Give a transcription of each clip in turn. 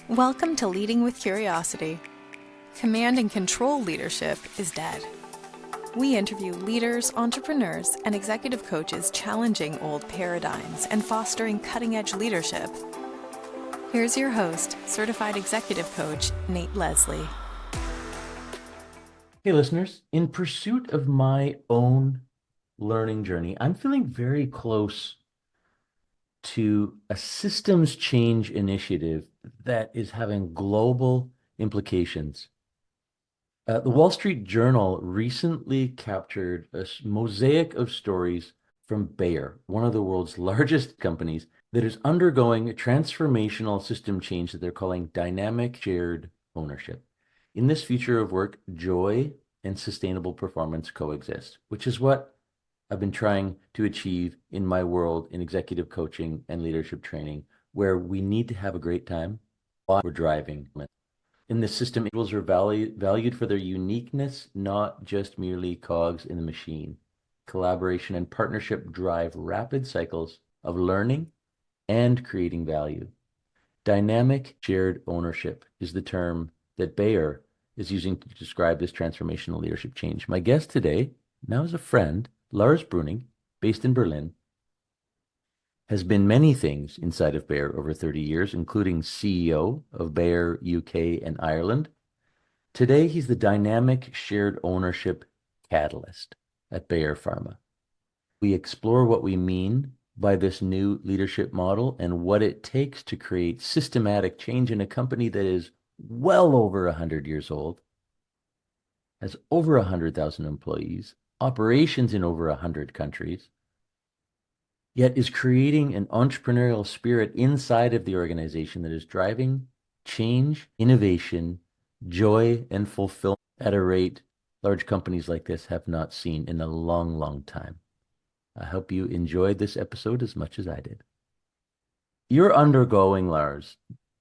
Welcome to Leading with Curiosity. Command and control leadership is dead. We interview leaders, entrepreneurs, and executive coaches challenging old paradigms and fostering cutting-edge leadership. Here's your host, certified executive coach, Nate Leslie. Hey, listeners, in pursuit of my own learning journey, I'm feeling very close to a systems change initiative that is having global implications. The Wall Street Journal recently captured a mosaic of stories from Bayer, one of the world's largest companies, that is undergoing a transformational system change that they're calling dynamic shared ownership. In this future of work, joy and sustainable performance coexist, which is what I've been trying to achieve in my world in executive coaching and leadership training, where we need to have a great time while we're driving. In this system, individuals are valued for their uniqueness, not just merely cogs in the machine. Collaboration and partnership drive rapid cycles of learning and creating value. Dynamic shared ownership is the term that Bayer is using to describe this transformational leadership change. My guest today, now is a friend, Lars Bruening, based in Berlin, has been many things inside of Bayer over 30 years, including CEO of Bayer UK and Ireland. Today, he's the dynamic shared ownership catalyst at Bayer Pharma. We explore what we mean by this new leadership model and what it takes to create systematic change in a company that is well over 100 years old, has over 100,000 employees, operations in over 100 countries, yet is creating an entrepreneurial spirit inside of the organization that is driving change, innovation, joy, and fulfillment at a rate large companies like this have not seen in a long, long time. I hope you enjoyed this episode as much as I did. You're undergoing, Lars,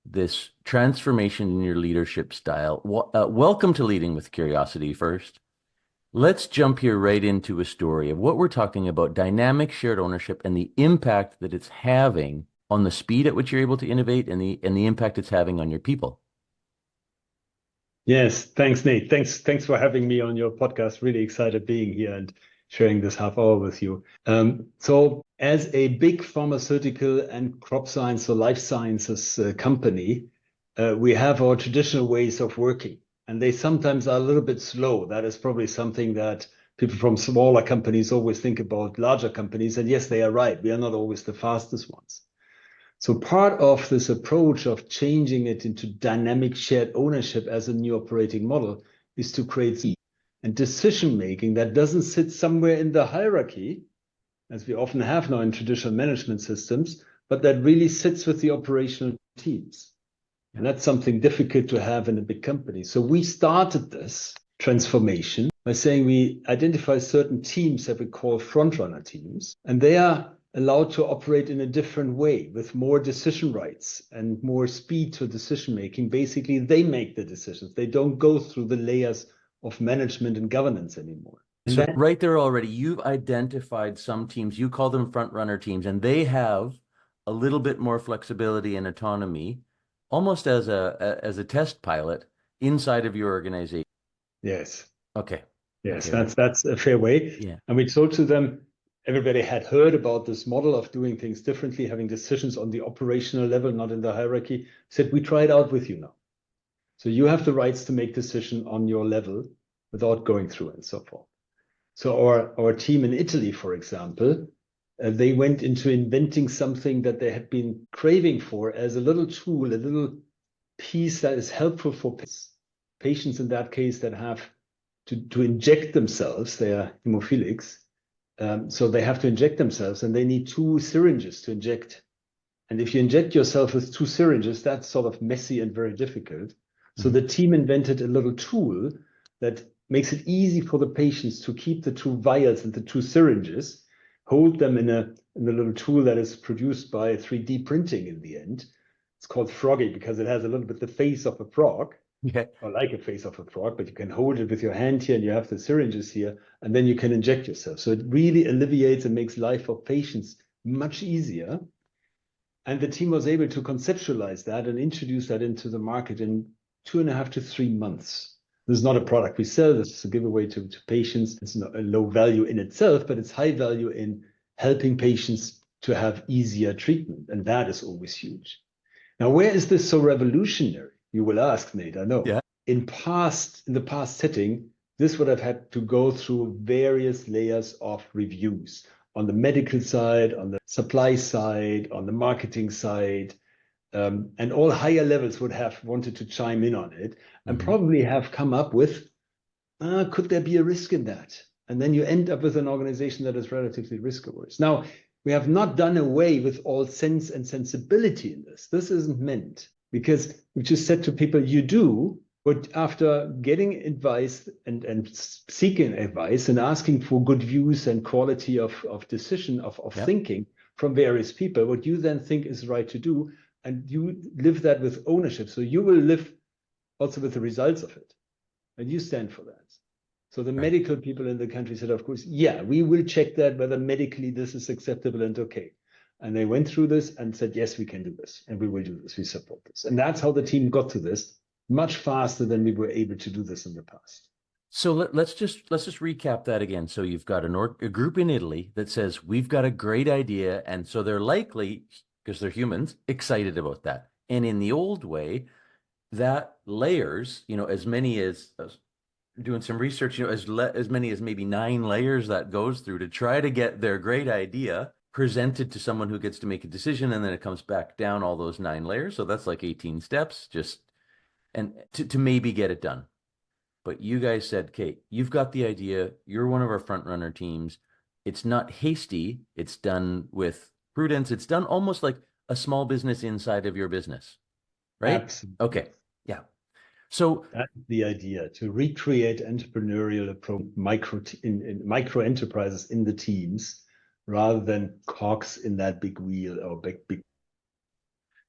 this transformation in your leadership style. Welcome to Leading with Curiosity first. Let's jump here right into a story of what we're talking about, dynamic shared ownership and the impact that it's having on the speed at which you're able to innovate and the impact it's having on your people. Yes, thanks, Nate. Thanks for having me on your podcast. Really excited being here and sharing this half hour with you. So as a big pharmaceutical and crop science or life sciences company, we have our traditional ways of working, and they sometimes are a little bit slow. That is probably something that people from smaller companies always think about larger companies. And yes, they are right. We are not always the fastest ones. So part of this approach of changing it into dynamic shared ownership as a new operating model is to create and decision-making that doesn't sit somewhere in the hierarchy, as we often have now in traditional management systems, but that really sits with the operational teams. And that's something difficult to have in a big company. So we started this transformation by saying we identify certain teams that we call frontrunner teams, and they are allowed to operate in a different way with more decision rights and more speed to decision making. Basically, they make the decisions. They don't go through the layers of management and governance anymore. So right there already, you've identified some teams, you call them front runner teams, and they have a little bit more flexibility and autonomy, almost as a test pilot inside of your organization. Yes. Okay. Yes, Okay. That's a fair way. Yeah. And we told to them, everybody had heard about this model of doing things differently, having decisions on the operational level, not in the hierarchy. Said, we try it out with you now. So you have the rights to make decision on your level without going through and so forth. So our team in Italy, for example, they went into inventing something that they had been craving for as a little tool, a little piece that is helpful for patients in that case that have to inject themselves. They are hemophilics. So they have to inject themselves and they need 2 syringes to inject. And if you inject yourself with 2 syringes, that's sort of messy and very difficult. So the team invented a little tool that makes it easy for the patients to keep the 2 vials and the 2 syringes, hold them in a little tool that is produced by 3D printing in the end. It's called Froggy because it has a little bit the face of a frog. Yeah. Or like a face of a frog, but you can hold it with your hand here and you have the syringes here, and then you can inject yourself. So it really alleviates and makes life for patients much easier. And the team was able to conceptualize that and introduce that into the market in 2.5 to 3 months. This is not a product we sell. This is a giveaway to patients. It's not a low value in itself, but it's high value in helping patients to have easier treatment. And that is always huge. Now, where is this so revolutionary? You will ask, Nate, I know. Yeah. In the past setting, this would have had to go through various layers of reviews on the medical side, on the supply side, on the marketing side, and all higher levels would have wanted to chime in on it and probably have come up with, could there be a risk in that? And then you end up with an organization that is relatively risk averse. Now, we have not done away with all sense and sensibility in this. This isn't meant, because we just said to people, you do, but after getting advice and seeking advice and asking for good views and quality of decision, of thinking from various people, what you then think is right to do, and you live that with ownership. So you will live also with the results of it, and you stand for that. So the medical people in the country said, of course, yeah, we will check that whether medically this is acceptable and okay. And they went through this and said, yes, we can do this, and we will do this, we support this. And that's how the team got to this much faster than we were able to do this in the past. So let's just recap that again. So you've got a group in Italy that says, we've got a great idea. And so they're likely, because they're humans, excited about that. And in the old way, that layers, as many as doing some research, as many as maybe 9 layers that goes through to try to get their great idea presented to someone who gets to make a decision, and then it comes back down all those 9 layers. So that's like 18 steps, and to maybe get it done. But you guys said, Kate, you've got the idea. You're one of our front runner teams. It's not hasty. It's done with prudence. It's done almost like a small business inside of your business, right? Absolutely. Okay. Yeah. So that's the idea, to recreate entrepreneurial approach, micro enterprises in the teams, rather than cogs in that big wheel or big.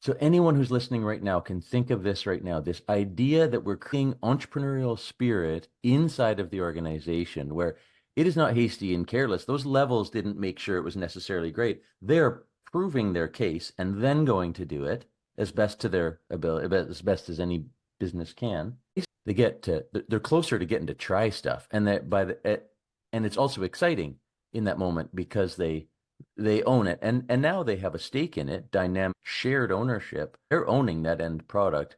So anyone who's listening right now can think of this right now, this idea that we're creating entrepreneurial spirit inside of the organization where it is not hasty and careless. Those levels didn't make sure it was necessarily great. They're proving their case and then going to do it as best to their ability, as best as any business can. They're closer to getting to try stuff, and and it's also exciting in that moment because they own it, and now they have a stake in it, dynamic shared ownership. They're owning that end product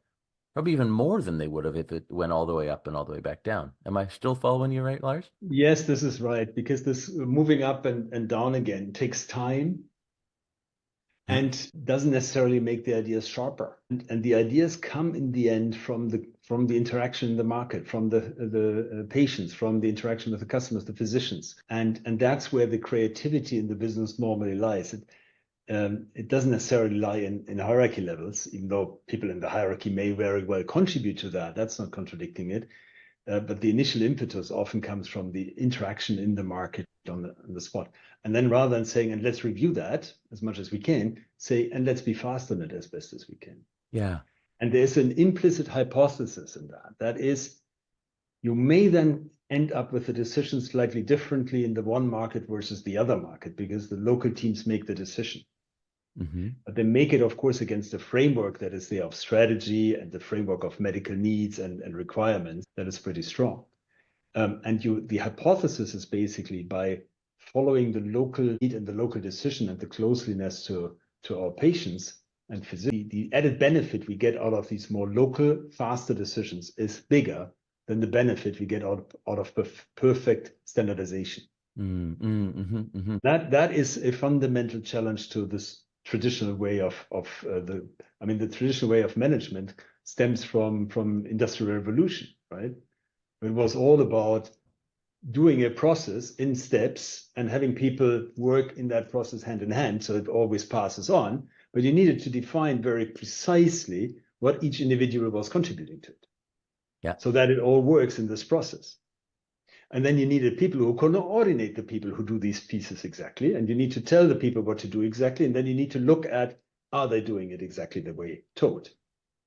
probably even more than they would have if it went all the way up and all the way back down. Am I still following you right, Lars? Yes, this is right, because this moving up and down again takes time and doesn't necessarily make the ideas sharper. And the ideas come in the end from the interaction in the market, from the patients, from the interaction with the customers, the physicians. And that's where the creativity in the business normally lies. It doesn't necessarily lie in hierarchy levels, even though people in the hierarchy may very well contribute to that. That's not contradicting it. But the initial impetus often comes from the interaction in the market on the spot. And then rather than saying, and let's review that as much as we can, say, and let's be fast on it as best as we can. Yeah. And there's an implicit hypothesis in that. That is, you may then end up with the decision slightly differently in the one market versus the other market, because the local teams make the decision. Mm-hmm. But they make it, of course, against the framework that is there of strategy and the framework of medical needs and requirements that is pretty strong. The hypothesis is basically, by following the local need and the local decision and the closeliness to our patients and physicians, the added benefit we get out of these more local, faster decisions is bigger than the benefit we get out of perfect standardization. That is a fundamental challenge to this traditional way the traditional way of management stems from Industrial Revolution, right? It was all about doing a process in steps and having people work in that process hand in hand, so it always passes on. But you needed to define very precisely what each individual was contributing to it, so that it all works in this process. And then you needed people who coordinate the people who do these pieces exactly. And you need to tell the people what to do exactly. And then you need to look at, are they doing it exactly the way told?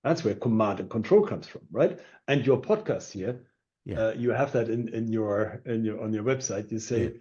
That's where command and control comes from, right? And your podcast here, you have that on your website. You say,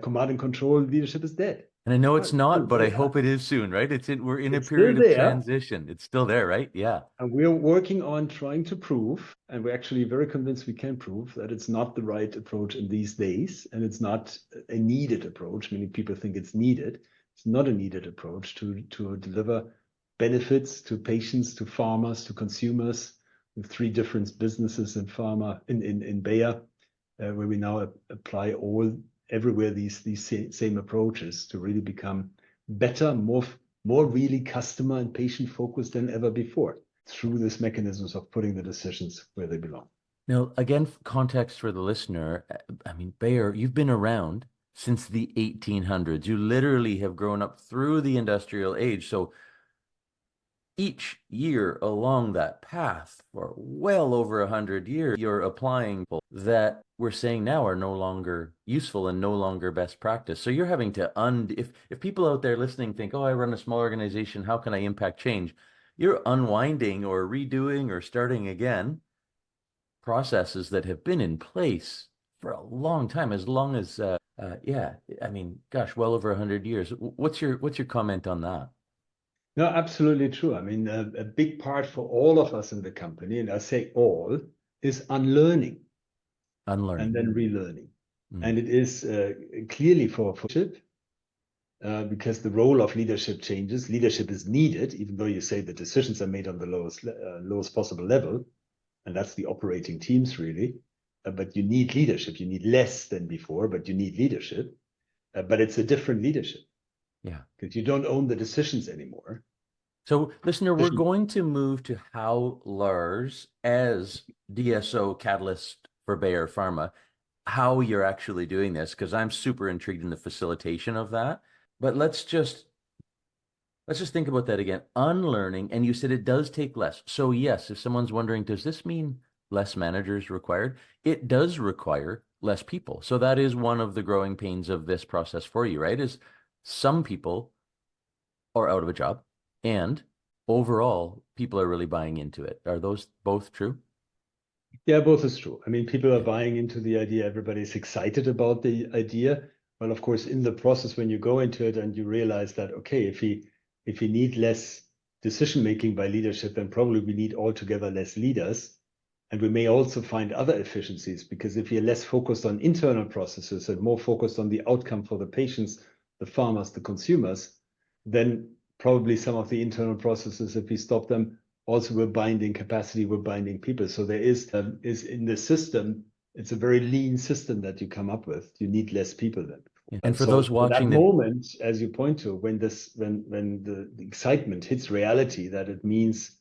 command and control leadership is dead. And I know Oh, it's it's not, still but I there. hope it is soon, right? We're in a It's still period of there. transition. It's still there, right? Yeah. And we're working on trying to prove, and we're actually very convinced we can prove that it's not the right approach in these days, and it's not a needed approach. Many people think it's needed. It's not a needed approach to deliver benefits to patients, to farmers, to consumers. With three different businesses in pharma in Bayer, where we now apply everywhere these same approaches to really become better, more really customer and patient focused than ever before through this mechanisms of putting the decisions where they belong. Now, again, context for the listener. I mean, Bayer, you've been around since the 1800s. You literally have grown up through the industrial age. So each year along that path for well over 100 years, you're applying that we're saying now are no longer useful and no longer best practice. So you're having to if people out there listening think, oh, I run a small organization, how can I impact change? You're unwinding or redoing or starting again processes that have been in place for a long time, as long as yeah, I mean, gosh, well over 100 years. What's your comment on that? No, absolutely true. I mean, a big part for all of us in the company, and I say all, is unlearning and Unlearning. then relearning. Mm. And it is clearly for leadership, because the role of leadership changes. Leadership is needed, even though you say the decisions are made on the lowest possible level, and that's the operating teams really. But you need leadership. You need less than before, but you need leadership. But it's a different leadership Yeah. because you don't own the decisions anymore. So, listener, we're going to move to how Lars, as DSO catalyst for Bayer Pharma, how you're actually doing this, because I'm super intrigued in the facilitation of that. But let's just think about that again. Unlearning, and you said it does take less. So yes, if someone's wondering, does this mean less managers required? It does require less people. So that is one of the growing pains of this process for you, right? Is some people are out of a job, and overall, people are really buying into it. Are those both true? Yeah, both is true. I mean, people are buying into the idea. Everybody's excited about the idea. Well, of course, in the process, when you go into it and you realize that, okay, if we need less decision making by leadership, then probably we need altogether less leaders. And we may also find other efficiencies, because if you're less focused on internal processes and more focused on the outcome for the patients, the farmers, the consumers, then probably some of the internal processes, if we stop them, also we're binding capacity, we're binding people. So there is in the system, it's a very lean system that you come up with. You need less people then. Yeah. And for So those for that watching moment, as you point to, when the excitement hits reality, that it means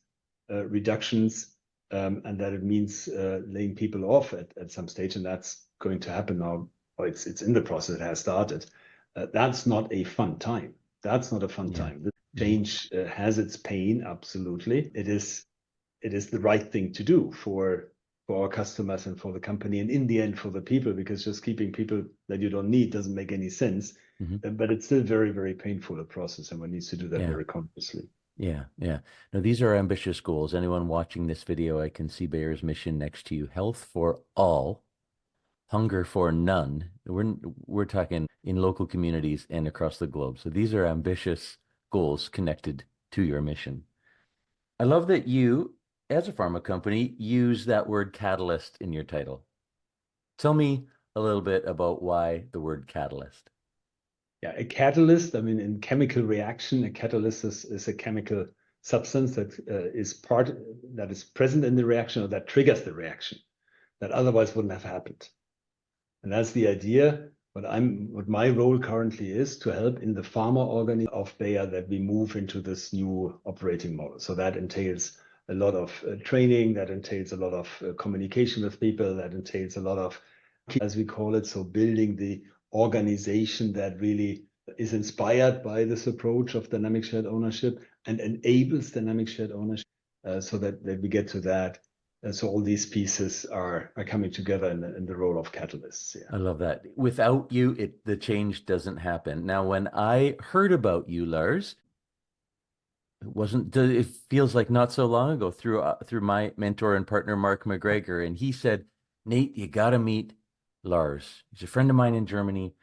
reductions, and that it means laying people off at some stage, and that's going to happen now, or it's in the process, it has started. That's not a fun time. That's not a fun yeah. time. The change has its pain, absolutely. It is the right thing to do for our customers and for the company, and in the end for the people, because just keeping people that you don't need doesn't make any sense. But it's still very, very painful a process, and one needs to do that Yeah. very consciously. Yeah, yeah. Now, these are ambitious goals. Anyone watching this video, I can see Bayer's mission next to you. Health for all, hunger for none. We're talking in local communities and across the globe. So these are ambitious goals connected to your mission. I love that you, as a pharma company, use that word catalyst in your title. Tell me a little bit about why the word catalyst. Yeah, a catalyst, I mean, in chemical reaction, a catalyst is a chemical substance that is present in the reaction, or that triggers the reaction that otherwise wouldn't have happened. And that's the idea. What my role currently is to help in the pharma organization of Bayer, that we move into this new operating model. So that entails a lot of training, that entails a lot of communication with people, that entails a lot of, as we call it, so building the organization that really is inspired by this approach of dynamic shared ownership and enables dynamic shared ownership, so that we get to that. So all these pieces are coming together in the role of catalysts. Yeah. I love that. Without you, the change doesn't happen. Now, when I heard about you, Lars, it feels like not so long ago through my mentor and partner, Mark McGregor, and he said, Nate, you got to meet Lars. He's a friend of mine in Germany,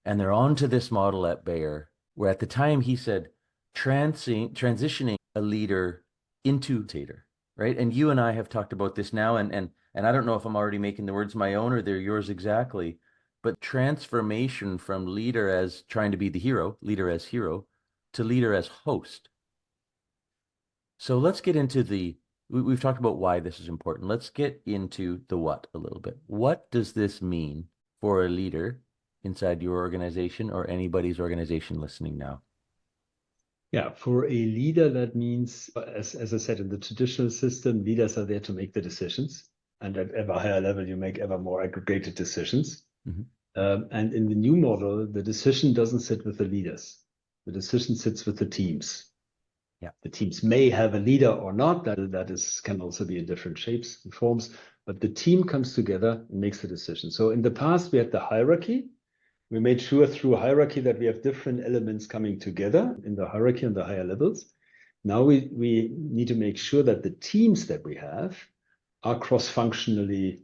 and they're on to this model at Bayer. where at the time he said transitioning a leader into dictator, right? And you and I have talked about this now, and I don't know if I'm already making the words my own or they're yours exactly, but transformation from leader as trying to be the hero, leader as hero, to leader as host. So let's get into we've talked about why this is important. Let's get into the what a little bit. What does this mean for a leader inside your organization or anybody's organization listening now? Yeah, for a leader, that means, as I said, in the traditional system, leaders are there to make the decisions. And at ever higher level, you make ever more aggregated decisions. Mm-hmm. And in the new model, the decision doesn't sit with the leaders. The decision sits with the teams. Yeah. The teams may have a leader or not. That can also be in different shapes and forms. But the team comes together and makes the decision. So in the past, we had the hierarchy. We made sure through hierarchy that we have different elements coming together in the hierarchy on the higher levels. Now we need to make sure that the teams that we have are cross-functionally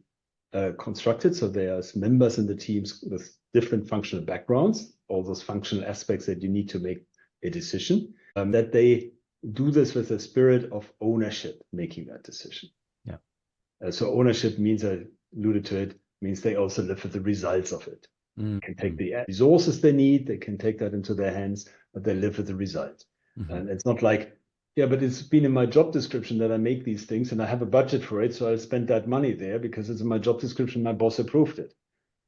constructed. So there's members in the teams with different functional backgrounds, all those functional aspects that you need to make a decision, that they do this with a spirit of ownership, making that decision. Yeah. So ownership means, I alluded to it, means they also live with the results of it. They can take the resources they need, they can take that into their hands, but they live with the result. Mm-hmm. And it's not like, yeah, but it's been in my job description that I make these things and I have a budget for it, so I'll spend that money there because it's in my job description, my boss approved it.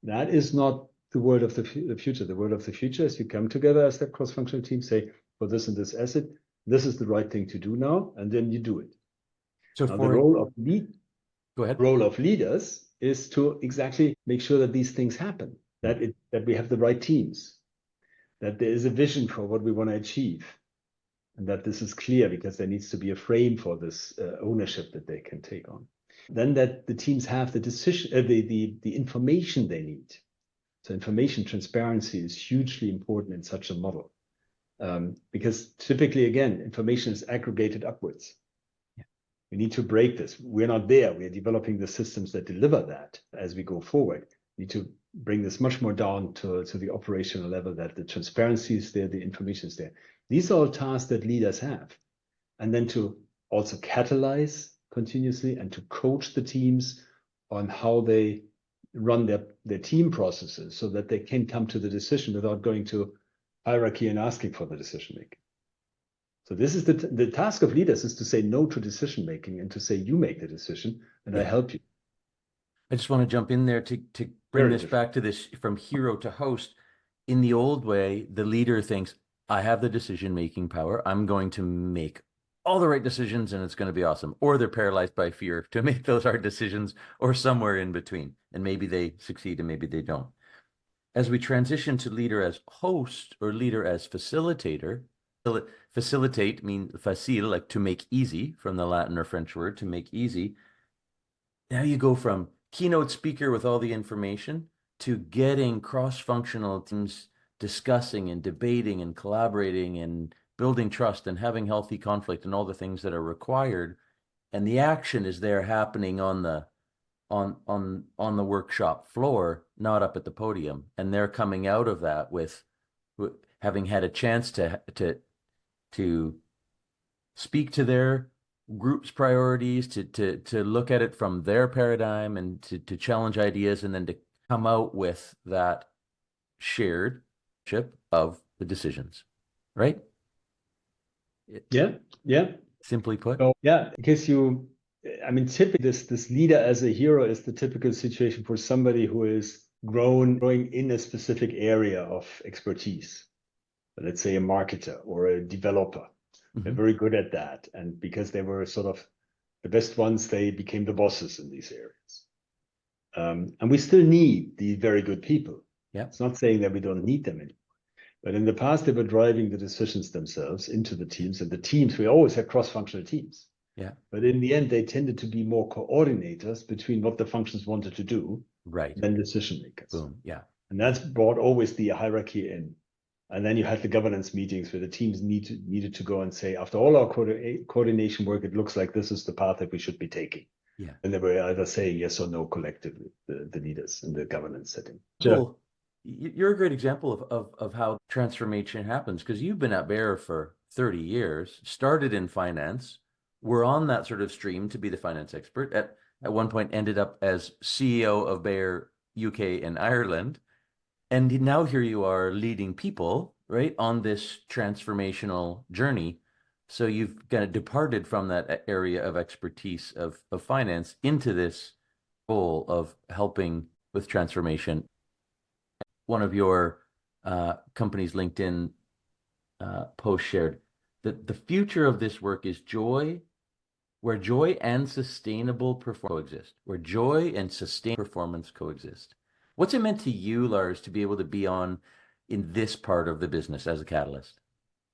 That is not the world of the future. The world of the future is you come together as that cross-functional team, say, for this and this asset, this is the right thing to do now, and then you do it. So now, the role of leaders is to exactly make sure that these things happen, that we have the right teams, that there is a vision for what we want to achieve, and that this is clear because there needs to be a frame for this ownership that they can take on. Then that the teams have the decision, the information they need. So information transparency is hugely important in such a model, because typically, again, information is aggregated upwards. Yeah. We need to break this. We're not there. We're developing the systems that deliver that as we go forward. We need to bring this much more down to the operational level, that the transparency is there, the information is there. These are all tasks that leaders have. And then to also catalyze continuously and to coach the teams on how they run their team processes so that they can come to the decision without going to hierarchy and asking for the decision making. So this is the task of leaders, is to say no to decision making and to say, you make the decision and I help you. I just want to jump in there to bring this back to this from hero to host. In the old way, the leader thinks, I have the decision-making power. I'm going to make all the right decisions and it's going to be awesome. Or they're paralyzed by fear to make those hard decisions, or somewhere in between. And maybe they succeed and maybe they don't. As we transition to leader as host or leader as facilitator, facilitate means facile, like to make easy, from the Latin or French word, to make easy. Now you go from keynote speaker with all the information to getting cross-functional teams discussing and debating and collaborating and building trust and having healthy conflict and all the things that are required. And the action is there happening on the workshop floor, not up at the podium. And they're coming out of that with having had a chance to speak to their group's priorities, to look at it from their paradigm and to challenge ideas, and then to come out with that shared of the decisions, right? Yeah. Simply put. So, yeah, in case typically this leader as a hero is the typical situation for somebody who is growing in a specific area of expertise. Let's say a marketer or a developer. Mm-hmm. They're very good at that. And because they were sort of the best ones, they became the bosses in these areas. And we still need the very good people. Yeah. It's not saying that we don't need them anymore. But in the past, they were driving the decisions themselves into the teams. And the teams, we always had cross-functional teams. Yeah. But in the end, they tended to be more coordinators between what the functions wanted to do, right, than decision makers. Boom. Yeah. And that's brought always the hierarchy in. And then you had the governance meetings where the teams needed to go and say, after all our coordination work, it looks like this is the path that we should be taking. Yeah. And they were either saying yes or no collectively, the leaders in the governance setting. Cool. You're a great example of how transformation happens, because you've been at Bayer for 30 years, started in finance, were on that sort of stream to be the finance expert, at one point ended up as CEO of Bayer UK and Ireland, and now here you are leading people, right, on this transformational journey. So you've kind of departed from that area of expertise of finance into this goal of helping with transformation. One of your company's LinkedIn post shared that the future of this work is joy, where joy and sustainable performance coexist, where joy and sustained performance coexist. What's it meant to you, Lars, to be able to be on in this part of the business as a catalyst?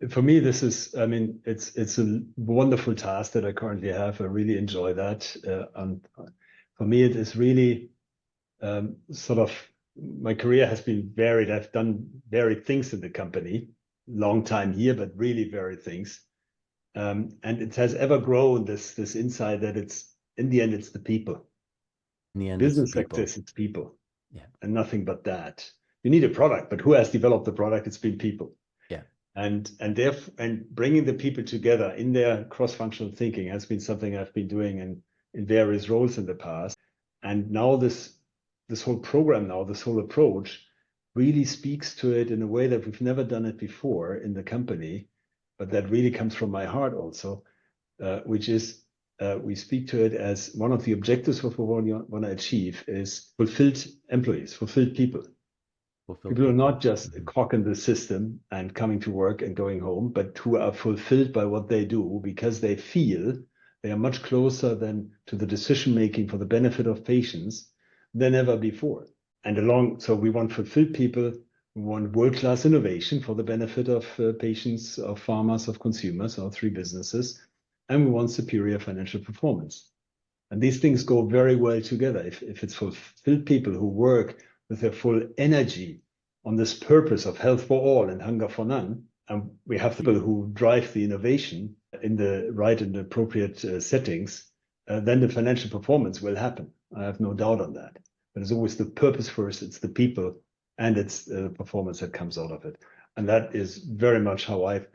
For me, this is, I mean, it's a wonderful task that I currently have. I really enjoy that. And for me, it is really sort of, my career has been varied. I've done varied things in the company, long time here, but really varied things. And it has ever grown this insight that it's, in the end, it's the people. In the end, Business it's people. like this, it's people. Yeah. And nothing but that. You need a product, but who has developed the product? It's been people. Yeah. And bringing the people together in their cross-functional thinking has been something I've been doing in various roles in the past. And now this whole program, this whole approach really speaks to it in a way that we've never done it before in the company, but that really comes from my heart also, which is we speak to it as one of the objectives of what we want to achieve is fulfilled employees, fulfilled people. People who are not just a cog in the system and coming to work and going home, but who are fulfilled by what they do because they feel they are much closer than to the decision making for the benefit of patients than ever before. So we want fulfilled people, we want world-class innovation for the benefit of patients, of farmers, of consumers, our three businesses, and we want superior financial performance. And these things go very well together. If it's fulfilled people who work with their full energy on this purpose of health for all and hunger for none, and we have people who drive the innovation in the right and appropriate settings, then the financial performance will happen. I have no doubt on that. But it's always the purpose first, it's the people, and it's the performance that comes out of it. And that is very much how I've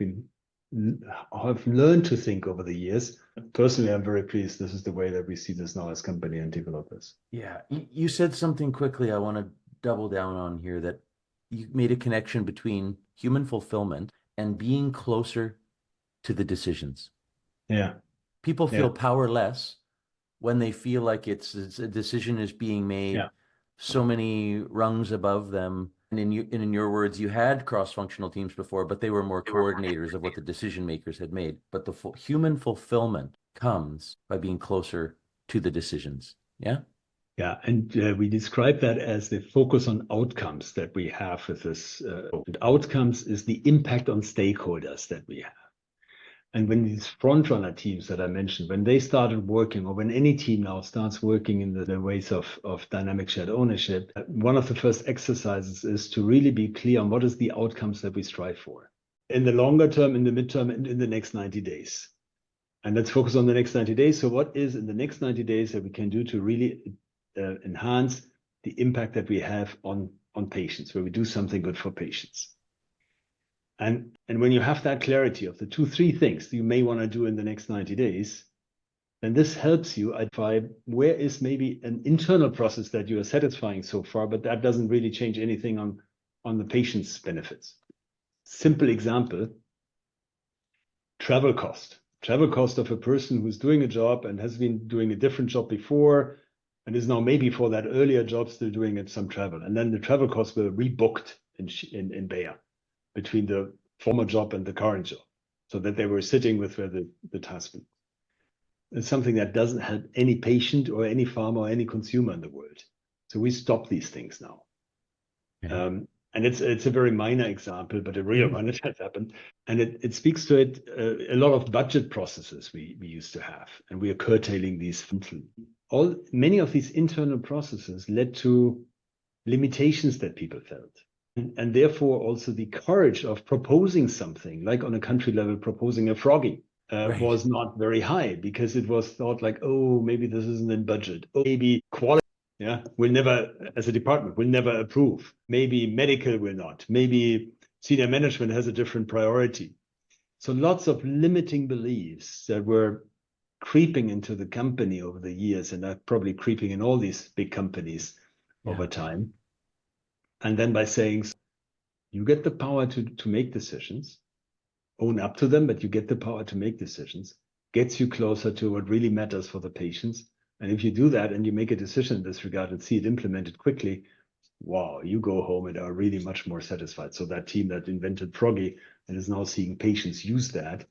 learned to think over the years. Personally, I'm very pleased this is the way that we see this now as company and developers. Yeah, you said something quickly I want to double down on here, that you made a connection between human fulfillment and being closer to the decisions. Yeah. People feel powerless when they feel like a decision is being made so many rungs above them. And in your words, you had cross-functional teams before, but they were more coordinators of what the decision makers had made. But the human fulfillment comes by being closer to the decisions. Yeah? Yeah, and we describe that as the focus on outcomes that we have with this. Outcomes is the impact on stakeholders that we have. And when these front-runner teams that I mentioned, when they started working, or when any team now starts working in the ways of dynamic shared ownership, one of the first exercises is to really be clear on what is the outcomes that we strive for in the longer term, in the midterm, and in the next 90 days. And let's focus on the next 90 days. So what is in the next 90 days that we can do to really enhance the impact that we have on patients, where we do something good for patients? And when you have that clarity of the 2-3 things you may want to do in the next 90 days, then this helps you identify where is maybe an internal process that you are satisfying so far, but that doesn't really change anything on the patient's benefits. Simple example, travel cost. Travel cost of a person who's doing a job and has been doing a different job before and is now maybe for that earlier job still doing it some travel. And then the travel costs were rebooked in Bayer between the former job and the current job, so that they were sitting with where the task was. It's something that doesn't help any patient or any farmer or any consumer in the world. So we stop these things now. Yeah. And it's a very minor example, but a real one that has happened. And it speaks to it a lot of budget processes we used to have, and we are curtailing these. Many of these internal processes led to limitations that people felt. And therefore also the courage of proposing something, like on a country level, proposing a froggy was not very high, because it was thought like, oh, maybe this isn't in budget. Oh, maybe quality. Yeah, will never, as a department, will never approve. Maybe medical will not. Maybe senior management has a different priority. So lots of limiting beliefs that were creeping into the company over the years, and are probably creeping in all these big companies over time. And then by saying, you get the power to make decisions, own up to them, but you get the power to make decisions, gets you closer to what really matters for the patients. And if you do that and you make a decision in this regard and see it implemented quickly, wow, you go home and are really much more satisfied. So that team that invented Froggy and is now seeing patients use that,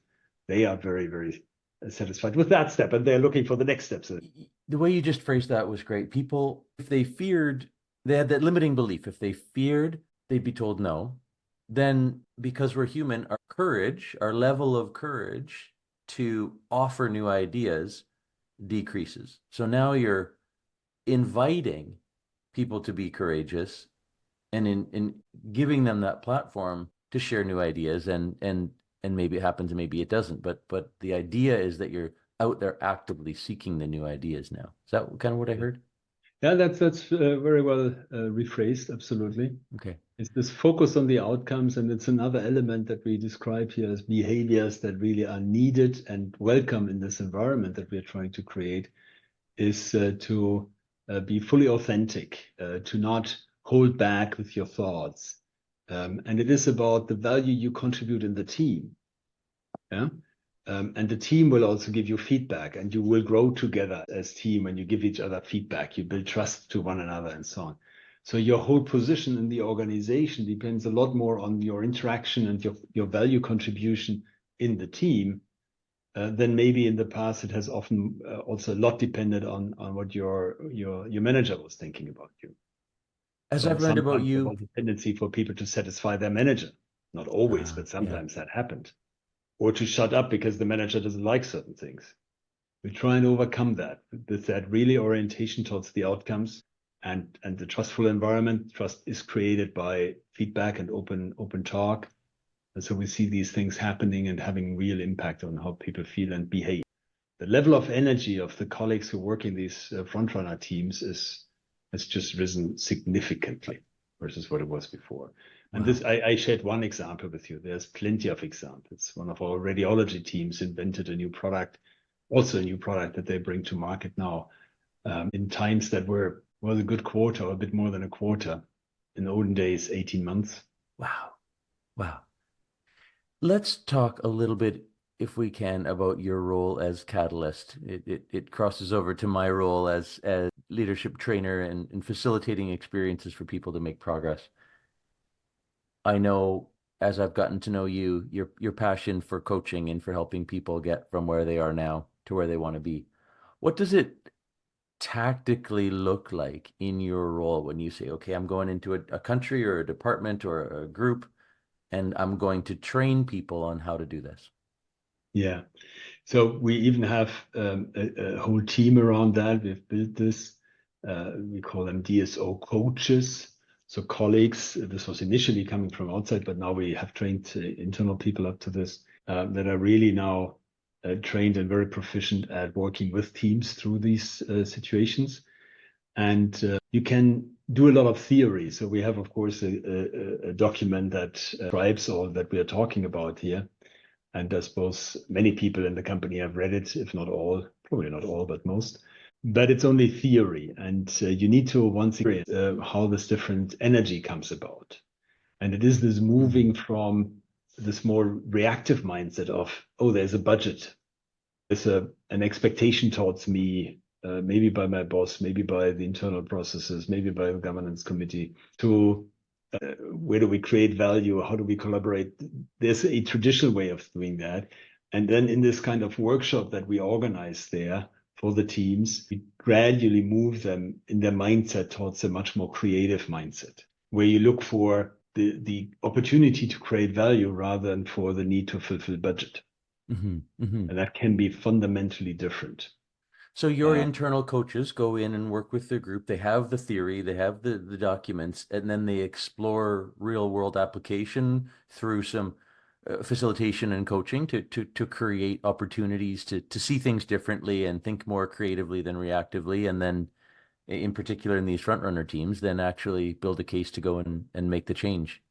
they are very, very satisfied with that step, and they're looking for the next steps. The way you just phrased that was great. People, if they feared, they had that limiting belief. If they feared, they'd be told no. Then, because we're human, our courage, our level of courage to offer new ideas decreases. So now you're inviting people to be courageous and in giving them that platform to share new ideas, and maybe it happens and maybe it doesn't, but the idea is that you're out there actively seeking the new ideas now. Is that kind of what I heard? Yeah, that's very well rephrased. Absolutely. Okay. It's this focus on the outcomes, and it's another element that we describe here as behaviors that really are needed and welcome in this environment that we're trying to create, is to be fully authentic, to not hold back with your thoughts. And it is about the value you contribute in the team. Yeah. And the team will also give you feedback, and you will grow together as team when you give each other feedback. You build trust to one another and so on. So your whole position in the organization depends a lot more on your interaction and your value contribution in the team than maybe in the past. It has often also a lot depended on what your manager was thinking about you. As So I've learned about sometimes you, there was a tendency for people to satisfy their manager. Not always, but sometimes that happened. Or to shut up because the manager doesn't like certain things. We try and overcome that with that really orientation towards the outcomes and the trustful environment. Trust is created by feedback and open talk. And so we see these things happening and having real impact on how people feel and behave. The level of energy of the colleagues who work in these frontrunner teams has just risen significantly versus what it was before. And this, I shared one example with you. There's plenty of examples. One of our radiology teams invented a new product, also a new product that they bring to market now, in times that was a good quarter or a bit more than a quarter. In the olden days, 18 months. Wow. Let's talk a little bit, if we can, about your role as catalyst. It crosses over to my role as leadership trainer and facilitating experiences for people to make progress. I know, as I've gotten to know you, your passion for coaching and for helping people get from where they are now to where they want to be. What does it tactically look like in your role when you say, okay, I'm going into a country or a department or a group, and I'm going to train people on how to do this? Yeah. So we even have a whole team around that. We've built this. We call them DSO coaches. So colleagues, this was initially coming from outside, but now we have trained internal people up to this that are really now trained and very proficient at working with teams through these situations. And you can do a lot of theory. So we have, of course, a document that describes all that we are talking about here. And I suppose many people in the company have read it, if not all, probably not all, but most. But it's only theory, and you need to once experience how this different energy comes about. And it is this moving from this more reactive mindset of, oh, there's a budget. There's an expectation towards me, maybe by my boss, maybe by the internal processes, maybe by the governance committee, to where do we create value? How do we collaborate? There's a traditional way of doing that. And then in this kind of workshop that we organize there for the teams, we gradually move them in their mindset towards a much more creative mindset, where you look for the opportunity to create value rather than for the need to fulfill budget. And that can be fundamentally different. So your internal coaches go in and work with the group. They have the theory, they have the documents, and then they explore real world application through some facilitation and coaching to create opportunities to see things differently and think more creatively than reactively. And then in particular in these front runner teams, than actually build a case to go and make the change.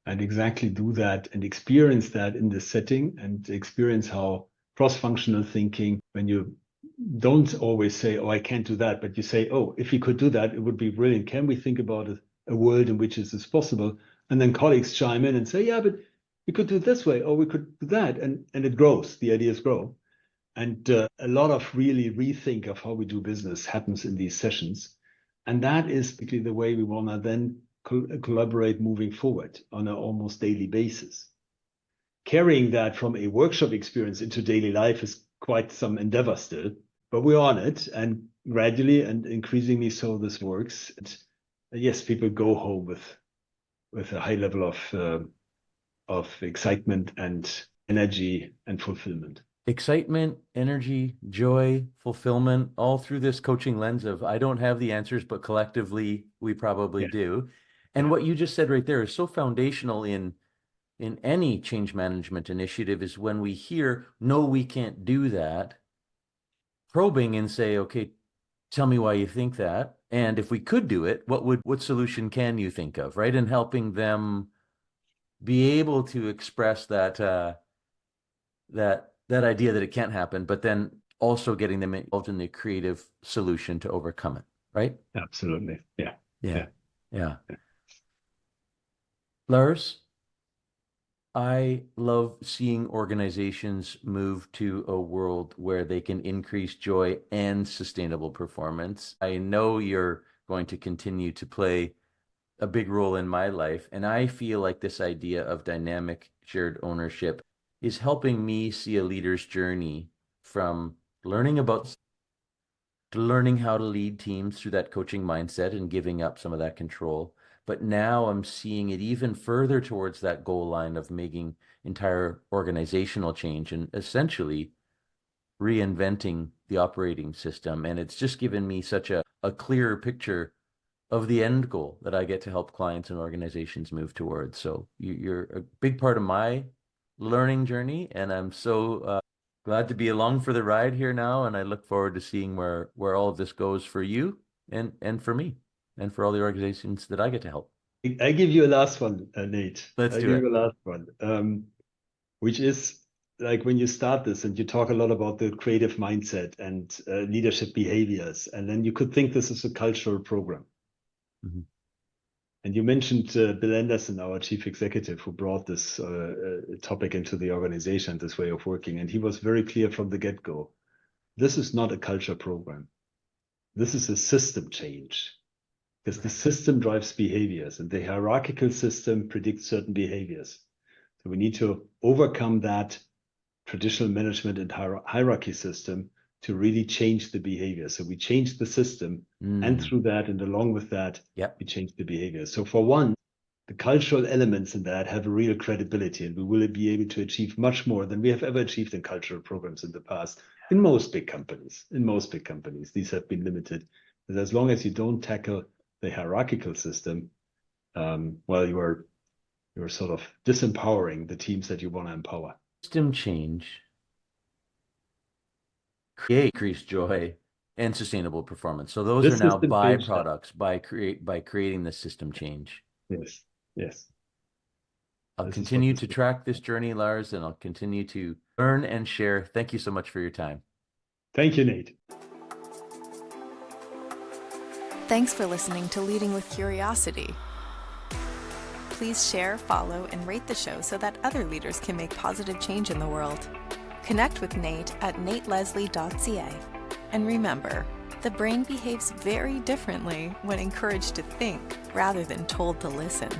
And exactly do that and experience that in this setting, and experience how cross-functional thinking, when you don't always say, oh, I can't do that, but you say, oh, if we could do that, it would be brilliant. Can we think about a world in which this is possible? And then colleagues chime in and say, yeah, but we could do it this way, or we could do that. And it grows, the ideas grow. And a lot of really rethink of how we do business happens in these sessions. And that is basically the way we want to then collaborate moving forward on an almost daily basis. Carrying that from a workshop experience into daily life is quite some endeavor still, but we're on it, and gradually and increasingly so this works. And yes, people go home with a high level of excitement and energy and fulfillment. Excitement, energy, joy, fulfillment, all through this coaching lens of I don't have the answers, but collectively we probably do. And what you just said right there is so foundational in any change management initiative, is when we hear, no, we can't do that, probing and say, okay, tell me why you think that. And if we could do it, what solution can you think of, right? And helping them be able to express that idea that it can't happen, but then also getting them involved in the creative solution to overcome it, right? Absolutely. Yeah. Lars, I love seeing organizations move to a world where they can increase joy and sustainable performance. I know you're going to continue to play a big role in my life, and I feel like this idea of dynamic shared ownership is helping me see a leader's journey from learning about to learning how to lead teams through that coaching mindset and giving up some of that control. But now I'm seeing it even further towards that goal line of making entire organizational change and essentially reinventing the operating system. And it's just given me such a clearer picture of the end goal that I get to help clients and organizations move towards. So you're a big part of my learning journey, and I'm so glad to be along for the ride here now. And I look forward to seeing where all of this goes for you and for me, and for all the organizations that I get to help. I give you a last one, Nate. Let's do it. I'll give you a last one, which is like when you start this and you talk a lot about the creative mindset and leadership behaviors, and then you could think this is a cultural program. Mm-hmm. And you mentioned Bill Anderson, our chief executive, who brought this topic into the organization, this way of working. And he was very clear from the get-go. This is not a culture program. This is a system change. Because the system drives behaviors, and the hierarchical system predicts certain behaviors. So we need to overcome that traditional management and hierarchy system to really change the behavior. So we change the system, and through that and along with that, we change the behavior. So for one, the cultural elements in that have a real credibility, and we will be able to achieve much more than we have ever achieved in cultural programs in the past. In most big companies, these have been limited. But as long as you don't tackle the hierarchical system, you're sort of disempowering the teams that you want to empower. System change create increased joy and sustainable performance. So those are now byproducts by creating the system change. Yes. I'll continue to track this journey, Lars, and I'll continue to learn and share. Thank you so much for your time. Thank you, Nate. Thanks for listening to Leading with Curiosity. Please share, follow, and rate the show so that other leaders can make positive change in the world. Connect with Nate at nateleslie.ca. And remember, the brain behaves very differently when encouraged to think rather than told to listen.